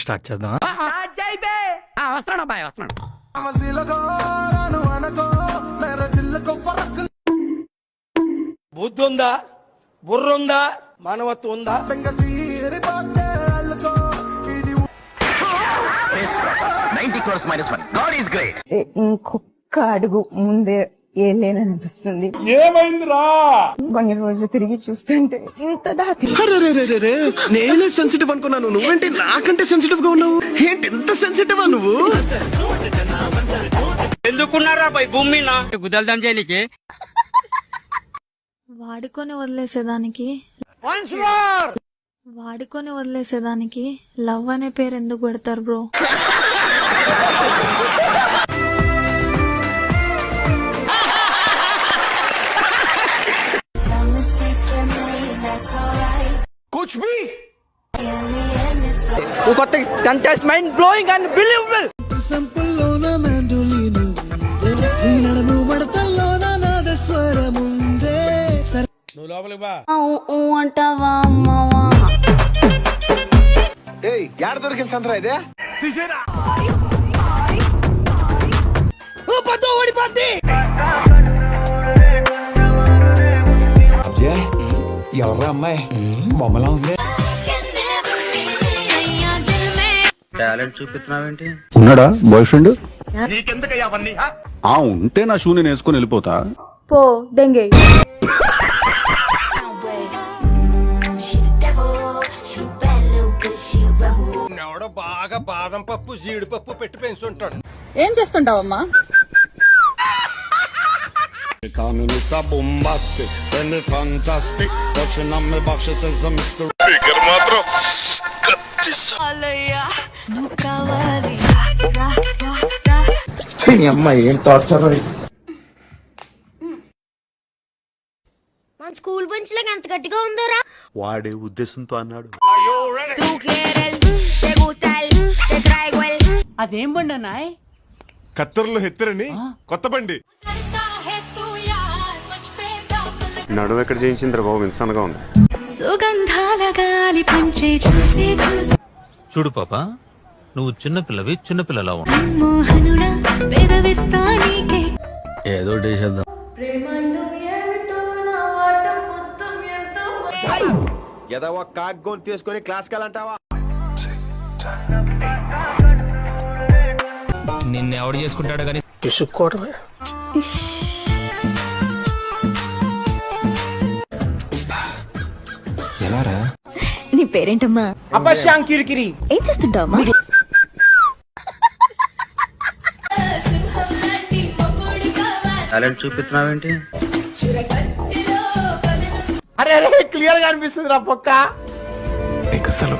Start చేద్దాం. వస్తున్నాడు అబ్బాయి వస్తున్నాడు. బుద్ధి ఉందా, బుర్ర ఉందా, మానవత్వం ఉందా? ఇంకొక్క అడుగు ముందే ఏం లేననిపిస్తుంది. ఏమైందిరా? కొన్ని రోజులు తిరిగి చూస్తుంటే ఇంత దాటి నేనే సెన్సిటివ్ అనుకున్నాను, నువ్వేంటి నాకంటే సెన్సిటివ్ గా ఉన్నావు? ఏంటి ఎంత సెన్సిటివ్ నువ్వు? ఎందుకున్నారా పై భూమి గుదల్దాం చేయడానికి? వాడుకొని వదిలేసేదానికి లవ్ అనే పేరు ఎందుకు పెడతారు బ్రో? कुछ भी కొత్త contest mind blowing and believable. నువ్వు లోపలికి బా. యాడ దొరికింది సంతరా ఇదే? ఎవరా అమ్మాయి బొమ్మలా ఉంది? టాలెంట్ చూపిస్తున్నావేంటి? ఉన్నాడా బాయ్ ఫ్రెండ్? ఉంటే నా షూ నేను వేసుకుని వెళ్ళిపోతా. పో దెంగే. ఎవడో బాగా బాదం పప్పు జీడిపప్పు పెట్టి పెంచుంటాడు. ఏం చేస్తుంటావమ్మా? మన స్కూల్ బెంచ్ లాగా ఎంత గట్టిగా ఉందోరా? వాడే ఉద్దేశంతో అన్నాడు. అదేం బండి అన్నాయ్? కత్తెరలో హెత్తరని కొత్త బండి. నడుము ఎక్కడ చేయించిందిరా బాబు, ఇన్సాన్గా ఉంది. సుగంధాల గాలి పంచే చూసి చూసి చూడు పాప, నువ్వు చిన్నపిల్లవి, చిన్నపిల్లలా ఉన్నా. మోహనుడా పెదవిస్తా నీకే. ఏదో చేద్దాం. ఏదో ఒక కాగ్గోని తీసుకొని క్లాస్కి వెళ్ళంటావా? నిన్ను ఎవడు చేసుకుంటాడు కానీ పిసుక్కోవడమే. ఎలారా? నీ పేరేంటమ్మా? అపశాం కిరికిరి. ఏం చేస్తుంటావమ్మా? టాలెంట్ చూపిస్తున్నావేంటి? అరే అరే క్లియర్ గా అనిపిస్తుంది రా పక్క. నీకు అసలు